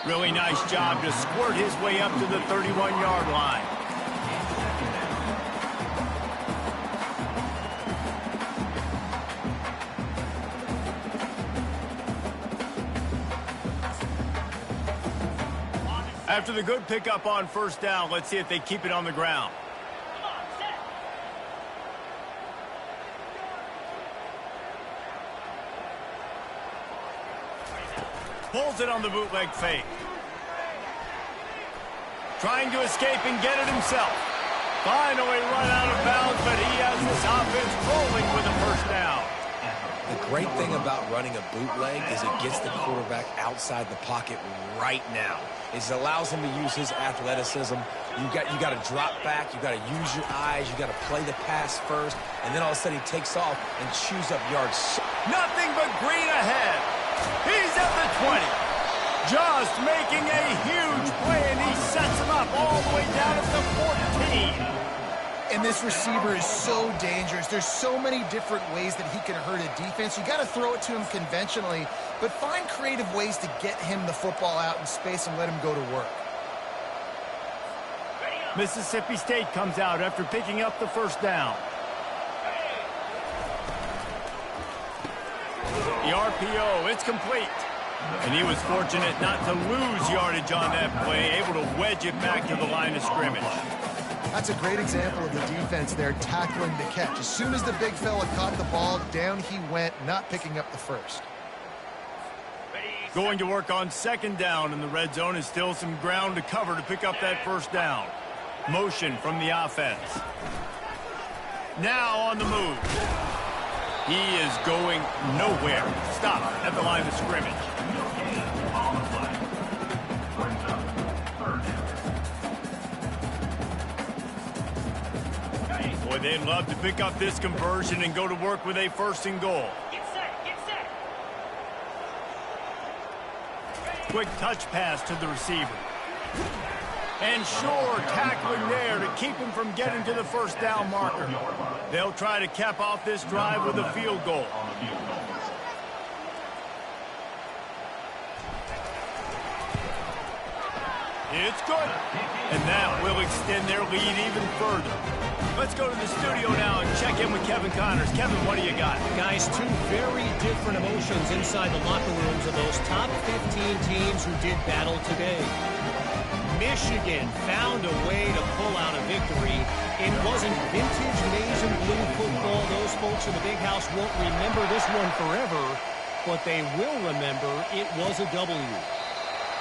Really nice job to squirt his way up to the 31-yard line. After the good pickup on first down, let's see if they keep it on the ground. Pulls it on the bootleg fake. Trying to escape and get it himself. Finally run out of bounds, but he has this offense rolling with a first down. The great thing about running a bootleg is it gets the quarterback outside the pocket right now. It allows him to use his athleticism. You got to drop back. You got to use your eyes. You got to play the pass first, and then all of a sudden he takes off and chews up yards. Nothing but green ahead. He's at the 20. Just making a huge play, and he sets him up all the way down at the 14. And this receiver is so dangerous. There's so many different ways that he can hurt a defense. You got to throw it to him conventionally, but find creative ways to get him the football out in space and let him go to work. Mississippi State comes out after picking up the first down. The RPO, it's complete. And he was fortunate not to lose yardage on that play, able to wedge it back to the line of scrimmage. That's a great example of the defense there tackling the catch. As soon as the big fella caught the ball, down he went, not picking up the first. Going to work on second down in the red zone is still some ground to cover to pick up that first down. Motion from the offense. Now on the move. He is going nowhere. Stop at the line of scrimmage. Boy, they'd love to pick up this conversion and go to work with a 1st and goal. Get set, get set. Quick touch pass to the receiver. And sure tackling there to keep him from getting to the first down marker. They'll try to cap off this drive with a field goal. It's good. And that will extend their lead even further. Let's go to the studio now and check in with Kevin Connors. Kevin, what do you got? Guys, two very different emotions inside the locker rooms of those top 15 teams who did battle today. Michigan found a way to pull out a victory. It wasn't vintage maize and blue football. Those folks in the big house won't remember this one forever, but they will remember it was a W.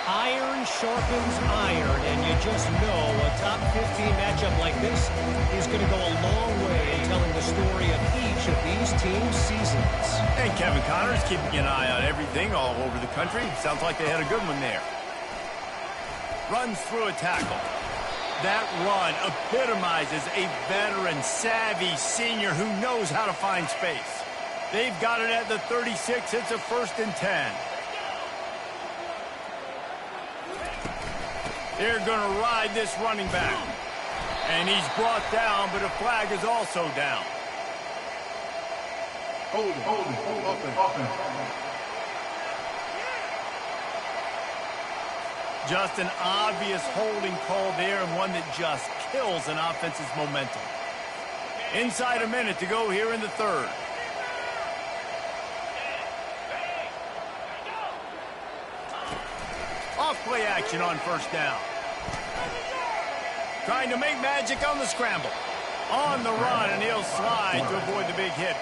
Iron sharpens iron, and you just know a top 15 matchup like this is going to go a long way in telling the story of each of these teams' seasons. And Kevin Connors keeping an eye on everything all over the country. Sounds like they had a good one there. Runs through a tackle. That run epitomizes a veteran, savvy senior who knows how to find space. They've got it at the 36. It's a 1st and 10. They're going to ride this running back. And he's brought down, but a flag is also down. Offense. Just an obvious holding call there, and one that just kills an offense's momentum. Inside a minute to go here in the 3rd. Off-play action on 1st down. Trying to make magic on the scramble. On the run, and he'll slide to avoid the big hit.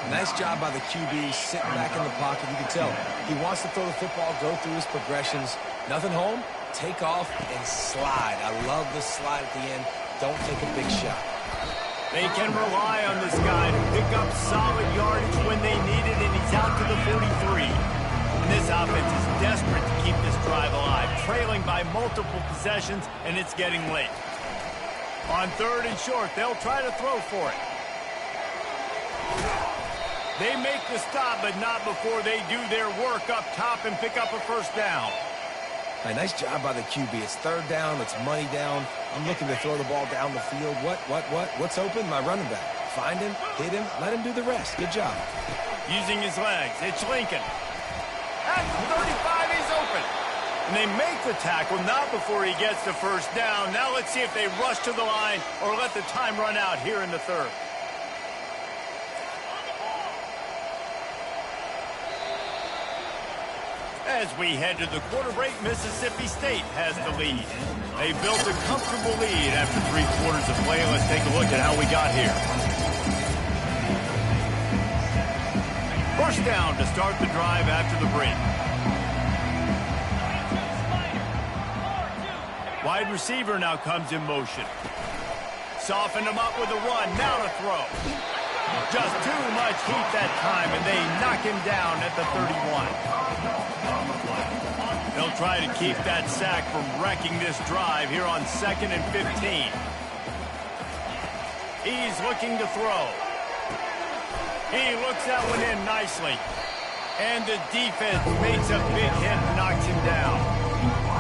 Nice job by the QB sitting back in the pocket. You can tell he wants to throw the football, go through his progressions. Nothing home, take off and slide. I love the slide at the end. Don't take a big shot. They can rely on this guy to pick up solid yardage when they need it, and he's out to the 43. And this offense is desperate to keep this drive alive, trailing by multiple possessions, and it's getting late. On 3rd and short, they'll try to throw for it. They make the stop, but not before they do their work up top and pick up a 1st down. Hey, nice job by the QB. It's 3rd down. It's money down. I'm looking to throw the ball down the field. What's open? My running back. Find him, hit him, let him do the rest. Good job. Using his legs, it's Lincoln. At the 35, he's open. And they make the tackle, not before he gets the 1st down. Now let's see if they rush to the line or let the time run out here in the 3rd. As we head to the quarter break, Mississippi State has the lead. They built a comfortable lead after 3 quarters of play. Let's take a look at how we got here. 1st down to start the drive after the break. Wide receiver now comes in motion. Softened him up with a run. Now to throw. Just too much heat that time, and they knock him down at the 31. They'll try to keep that sack from wrecking this drive here on 2nd and 15. He's looking to throw. He looks that one in nicely. And the defense makes a big hit and knocks him down.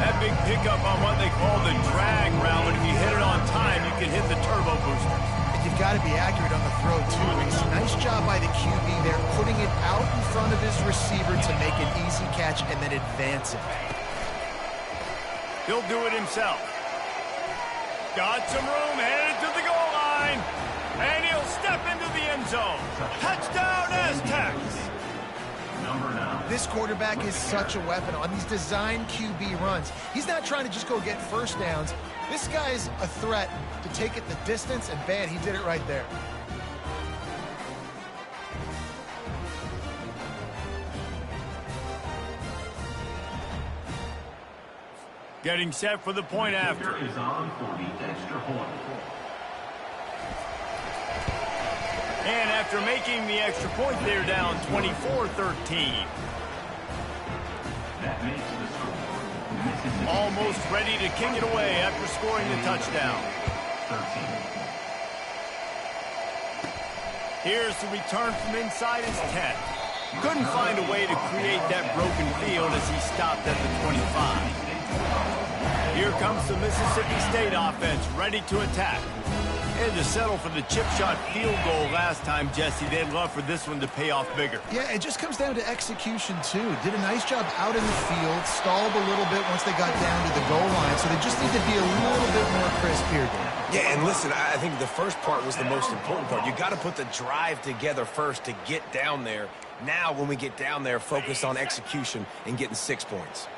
That big pickup on what they call the drag route, but if you hit it on time, you can hit the turbo booster. You've got to be accurate on the throw, too, Reese. Nice job by the QB there, putting it out in front of his receiver to make an easy catch and then advance it. He'll do it himself. Got some room, headed to the goal line. And he'll step into the end zone. Touchdown, Aztecs! This quarterback is such a weapon on these design QB runs. He's not trying to just go get 1st downs. This guy's a threat to take it the distance, and man, he did it right there. Getting set for the point after. Is on for the extra point. And after making the extra point, they're down 24-13. That makes the score. Almost ready to kick it away after scoring the touchdown. 13. Here's the return from inside his 10. Couldn't find a way to create that broken field as he stopped at the 25. Here comes the Mississippi State offense ready to attack. They had to settle for the chip shot field goal last time, Jesse. They'd love for this one to pay off bigger. Yeah, it just comes down to execution, too. Did a nice job out in the field, stalled a little bit once they got down to the goal line, so they just need to be a little bit more crisp here, Dan. Yeah, and listen, I think the first part was the most important part. You got to put the drive together first to get down there. Now, when we get down there, focus on execution and getting 6 points.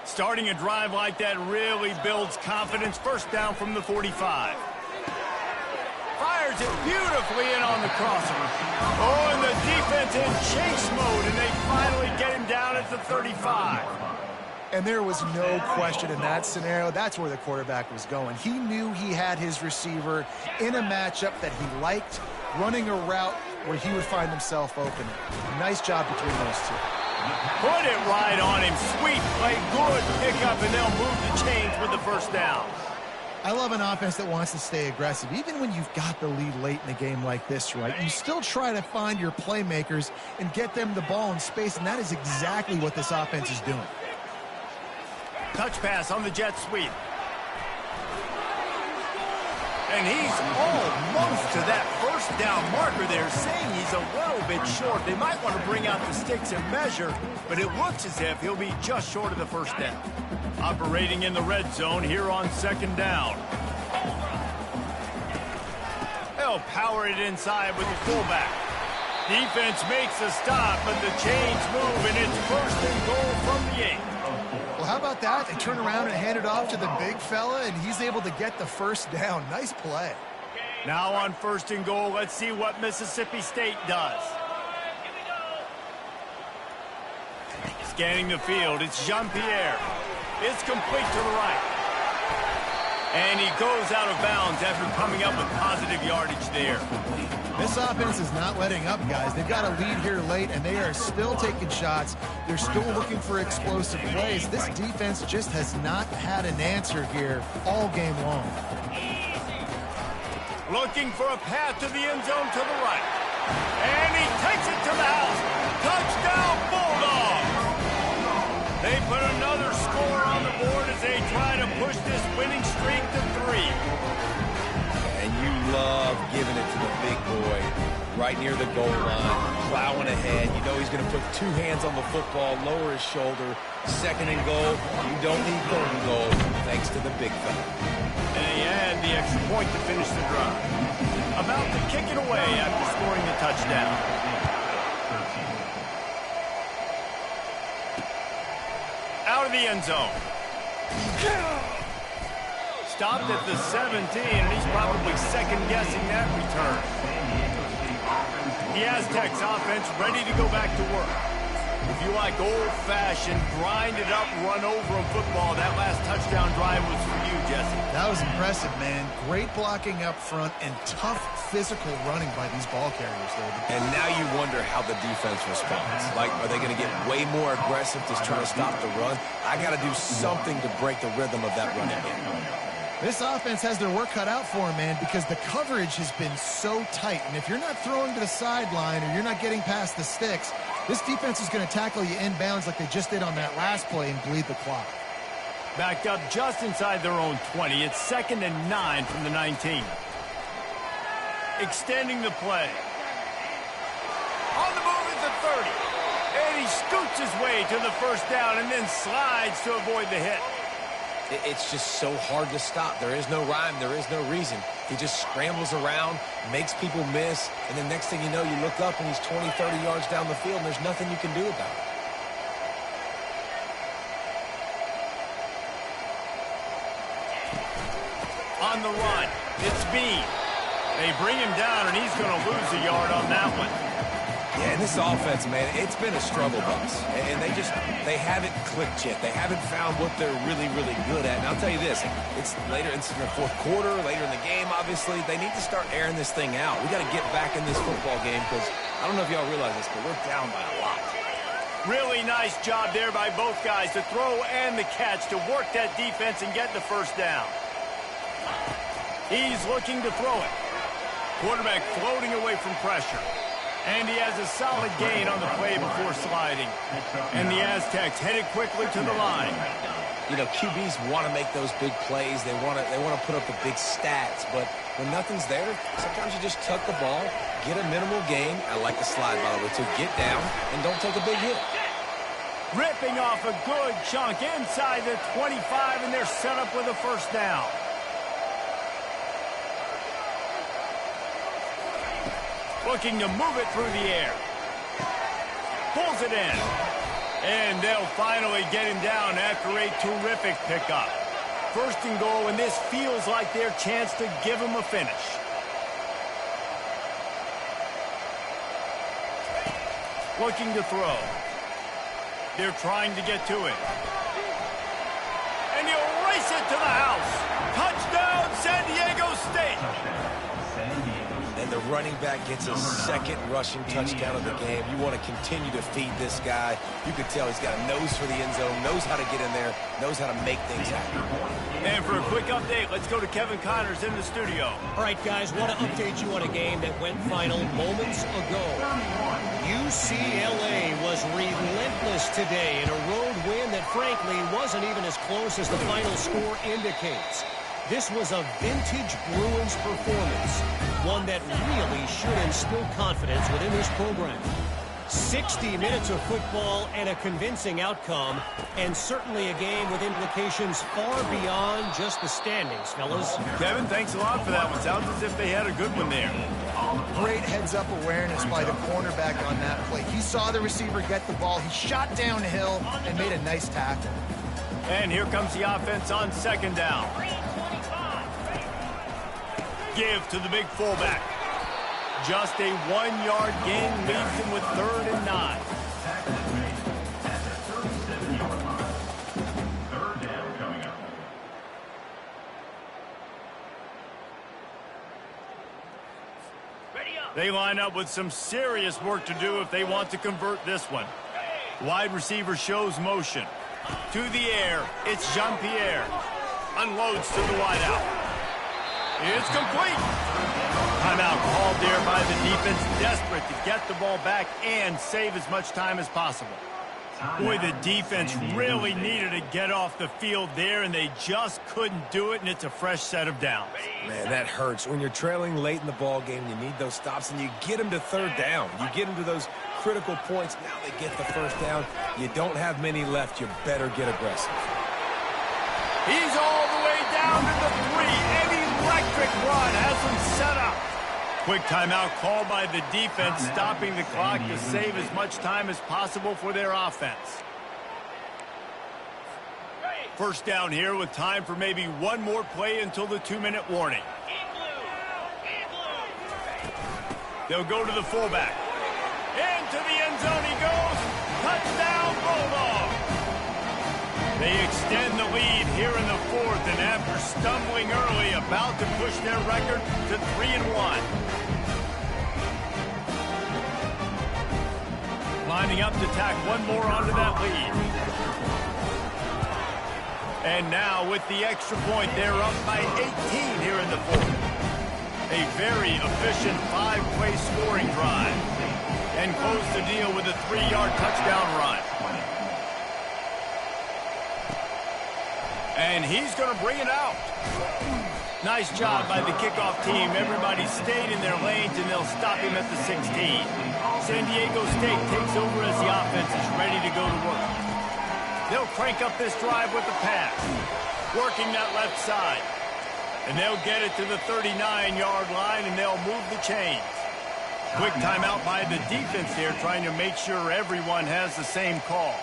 Starting a drive like that really builds confidence. First down from the 45. Fires it beautifully in on the crosser. Oh, and the defense in chase mode, and they finally get him down at the 35. And there was no question in that scenario. That's where the quarterback was going. He knew he had his receiver in a matchup that he liked, running a route where he would find himself open. Nice job between those two. Put it right on him. Sweet play, good pickup, and they'll move the chains with the first down. I love an offense that wants to stay aggressive. Even when you've got the lead late in a game like this, right, you still try to find your playmakers and get them the ball in space, and that is exactly what this offense is doing. Touch pass on the jet sweep. And he's almost to that first down marker there, saying he's a little bit short. They might want to bring out the sticks and measure, but it looks as if he'll be just short of the first down. Operating in the red zone here on second down. They'll power it inside with the fullback. Defense makes a stop, but the chains move, and it's first and goal from the 8. Well, how about that? They turn around and hand it off to the big fella, and he's able to get the first down. Nice play. Now on first and goal, let's see what Mississippi State does. Scanning the field, it's Jean-Pierre. It's complete to the right. And he goes out of bounds after coming up with positive yardage there. This offense is not letting up, guys. They've got a lead here late, and they are still taking shots. They're still looking for explosive plays. This defense just has not had an answer here all game long. Looking for a path to the end zone to the right. And he takes it to the house. Touchdown, Bulldogs! They put another score on the board as they try to push this winning streak to 3. And you love giving it to the big boy right near the goal line, plowing ahead. You know he's going to put 2 hands on the football, lower his shoulder. Second and goal. You don't need third and goal, thanks to the big fella. And he had the extra point to finish the drive. About to kick it away after scoring a touchdown. Out of the end zone. Stopped at the 17, and he's probably second-guessing that return. The Aztecs offense ready to go back to work. If you like old-fashioned, grind-it-up, run-over-'em football, that last touchdown drive was for you, Jesse. That was impressive, man. Great blocking up front and tough physical running by these ball carriers, David. And now you wonder how the defense responds. Like, are they going to get way more aggressive to try to stop the run? I got to do something to break the rhythm of that running game. This offense has their work cut out for them, man, because the coverage has been so tight. And if you're not throwing to the sideline or you're not getting past the sticks, this defense is going to tackle you inbounds like they just did on that last play and bleed the clock. Backed up just inside their own 20. It's 2nd and 9 from the 19. Extending the play. On the move at the 30. And he scoots his way to the first down and then slides to avoid the hit. It's just so hard to stop. There is no rhyme. There is no reason. He just scrambles around, makes people miss, and then next thing you know, you look up and he's 20, 30 yards down the field, and there's nothing you can do about it. On the run, it's Bean. They bring him down, and he's going to lose a yard on that one. Yeah, and this offense, man, it's been a struggle bus. And they haven't clicked yet. They haven't found what they're really, really good at. And I'll tell you this, it's later, it's in the fourth quarter, later in the game, obviously. They need to start airing this thing out. We got to get back in this football game because I don't know if y'all realize this, but we're down by a lot. Really nice job there by both guys to throw and the catch to work that defense and get the first down. He's looking to throw it. Quarterback floating away from pressure. And he has a solid gain on the play before sliding. And the Aztecs headed quickly to the line. You know, QBs want to make those big plays. They want to put up the big stats. But when nothing's there, sometimes you just tuck the ball, get a minimal gain. I like the slide, by the way, to get down and don't take a big hit. Ripping off a good chunk inside the 25, and they're set up with a first down. Looking to move it through the air. Pulls it in. And they'll finally get him down after a terrific pickup. First and goal, and this feels like their chance to give him a finish. Looking to throw. They're trying to get to it. And he'll race it to the house. Touchdown, San Diego State. And the running back gets a second rushing touchdown of the game. You want to continue to feed this guy. You can tell he's got a nose for the end zone, knows how to get in there, knows how to make things happen. And for a quick update, let's go to Kevin Connors in the studio. All right, guys, want to update you on a game that went final moments ago. UCLA was relentless today in a road win that, frankly, wasn't even as close as the final score indicates. This was a vintage Bruins performance, one that really should instill confidence within this program. 60 minutes of football and a convincing outcome, and certainly a game with implications far beyond just the standings, fellas. Kevin, thanks a lot for that one. Sounds as if they had a good one there. Great heads-up awareness by the cornerback on that play. He saw the receiver get the ball. He shot downhill and made a nice tackle. And here comes the offense on second down. Give to the big fullback. Just a 1-yard gain leaves him with 3rd and 9. Tackle is made at the 37-yard line. Third down coming up. They line up with some serious work to do if they want to convert this one. Wide receiver shows motion. To the air, it's Jean-Pierre. Unloads to the wideout. It's complete. Timeout called there by the defense, desperate to get the ball back and save as much time as possible. Boy, the defense really needed to get off the field there, and they just couldn't do it, and it's a fresh set of downs. Man, that hurts. When you're trailing late in the ball game, you need those stops, and you get them to 3rd down. You get them to those critical points. Now they get the first down. You don't have many left. You better get aggressive. He's all the way down to the 3. An electric run has him set up. Quick timeout called by the defense, stopping the clock to save as much time as possible for their offense. First down here with time for maybe one more play until the 2-minute warning. They'll go to the fullback. Into the end zone he goes. Touchdown, Bulldogs. They extend the lead here in the 4th, and after stumbling early, about to push their record to 3-1. Lining up to tack one more onto that lead. And now with the extra point, they're up by 18 here in the 4th. A very efficient 5-play scoring drive. And close the deal with a 3-yard touchdown run. And he's going to bring it out. Nice job by the kickoff team. Everybody stayed in their lanes, and they'll stop him at the 16. San Diego State takes over as the offense is ready to go to work. They'll crank up this drive with the pass. Working that left side. And they'll get it to the 39-yard line, and they'll move the chains. Quick timeout by the defense here, trying to make sure everyone has the same call.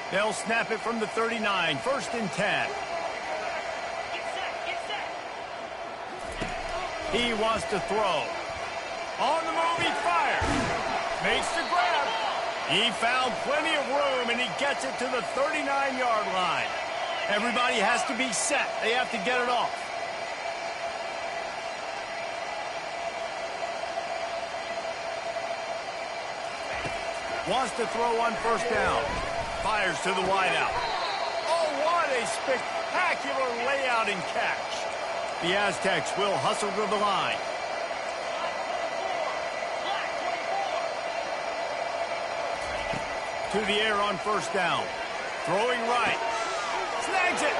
They'll snap it from the 39, 1st and 10. He wants to throw. On the move, he fires. Makes the grab. He found plenty of room, and he gets it to the 39-yard line. Everybody has to be set. They have to get it off. Wants to throw on 1st down. Fires to the wideout. Oh, what a spectacular layout and catch. The Aztecs will hustle to the line. To the air on first down. Throwing right. Snags it.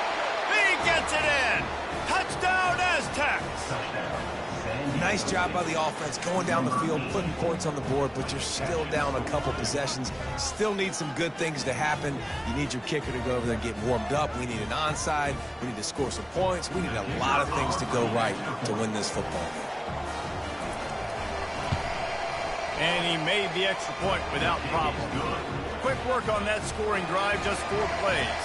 He gets it in. Touchdown, Aztecs. Nice job by the offense going down the field, putting points on the board, but you're still down a couple possessions. Still need some good things to happen. You need your kicker to go over there and get warmed up. We need an onside. We need to score some points. We need a lot of things to go right to win this football game. And he made the extra point without problem. Quick work on that scoring drive, just 4 plays.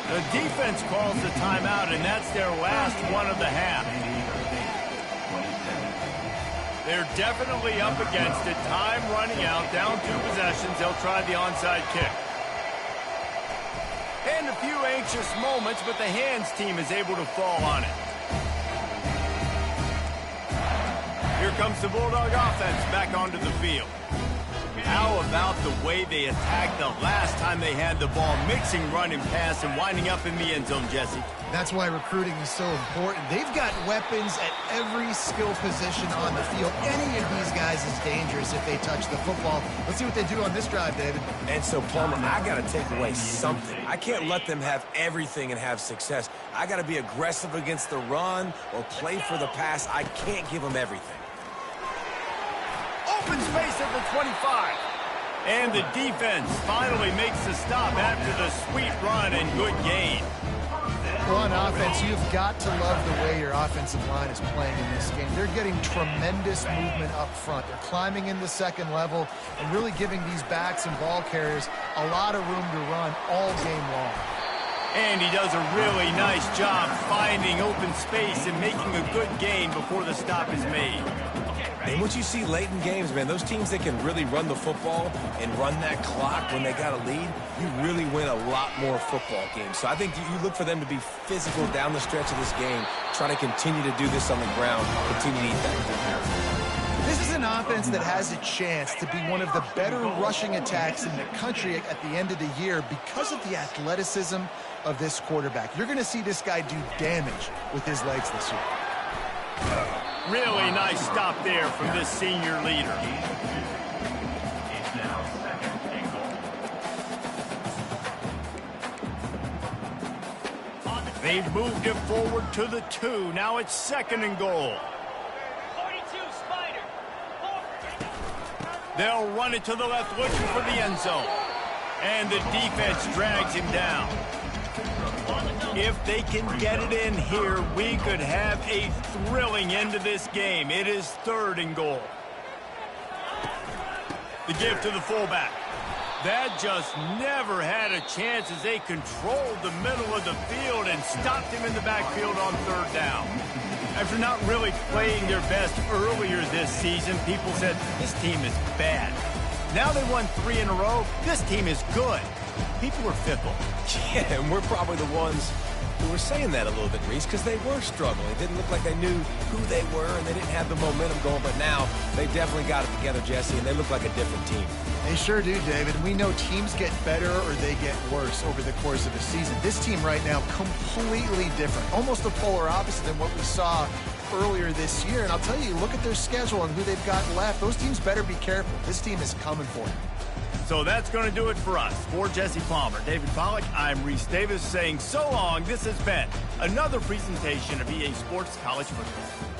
The defense calls the timeout, and that's their last one of the half. They're definitely up against it. Time running out, down 2 possessions. They'll try the onside kick. And a few anxious moments, but the hands team is able to fall on it. Here comes the Bulldog offense back onto the field. How about the way they attacked the last time they had the ball, mixing run and pass and winding up in the end zone, Jesse? That's why recruiting is so important. They've got weapons at every skill position on the field. Any of these guys is dangerous if they touch the football. Let's see what they do on this drive, David. And so, Plummer, I got to take away something. I can't let them have everything and have success. I got to be aggressive against the run or play for the pass. I can't give them everything. Open space at the 25. And the defense finally makes the stop after the sweet run and good gain. Well, on offense, you've got to love the way your offensive line is playing in this game. They're getting tremendous movement up front. They're climbing in the second level and really giving these backs and ball carriers a lot of room to run all game long. And he does a really nice job finding open space and making a good gain before the stop is made. And what you see late in games, man, those teams that can really run the football and run that clock when they got a lead, you really win a lot more football games. So I think you look for them to be physical down the stretch of this game, try to continue to do this on the ground, continue to eat that. This is an offense that has a chance to be one of the better rushing attacks in the country at the end of the year because of the athleticism of this quarterback. You're going to see this guy do damage with his legs this year. Really nice stop there from this senior leader. It's now 2nd and goal. They've moved it forward to the 2. Now it's 2nd and goal. 42, Spider. They'll run it to the left, looking for the end zone. And the defense drags him down. If they can get it in here, we could have a thrilling end to this game. It is 3rd and goal. The give to the fullback. That just never had a chance as they controlled the middle of the field and stopped him in the backfield on 3rd down. After not really playing their best earlier this season, people said, this team is bad. Now they won 3 in a row. This team is good. People are fickle. Yeah, and we're probably the ones who were saying that a little bit, Reese, because they were struggling. It didn't look like they knew who they were, and they didn't have the momentum going. But now they definitely got it together, Jesse, and they look like a different team. They sure do, David. We know teams get better or they get worse over the course of a season. This team right now, completely different. Almost the polar opposite than what we saw earlier this year. And I'll tell you, look at their schedule and who they've got left. Those teams better be careful. This team is coming for them. So that's going to do it for us. For Jesse Palmer, David Pollack, I'm Reese Davis saying so long. This has been another presentation of EA Sports College Football.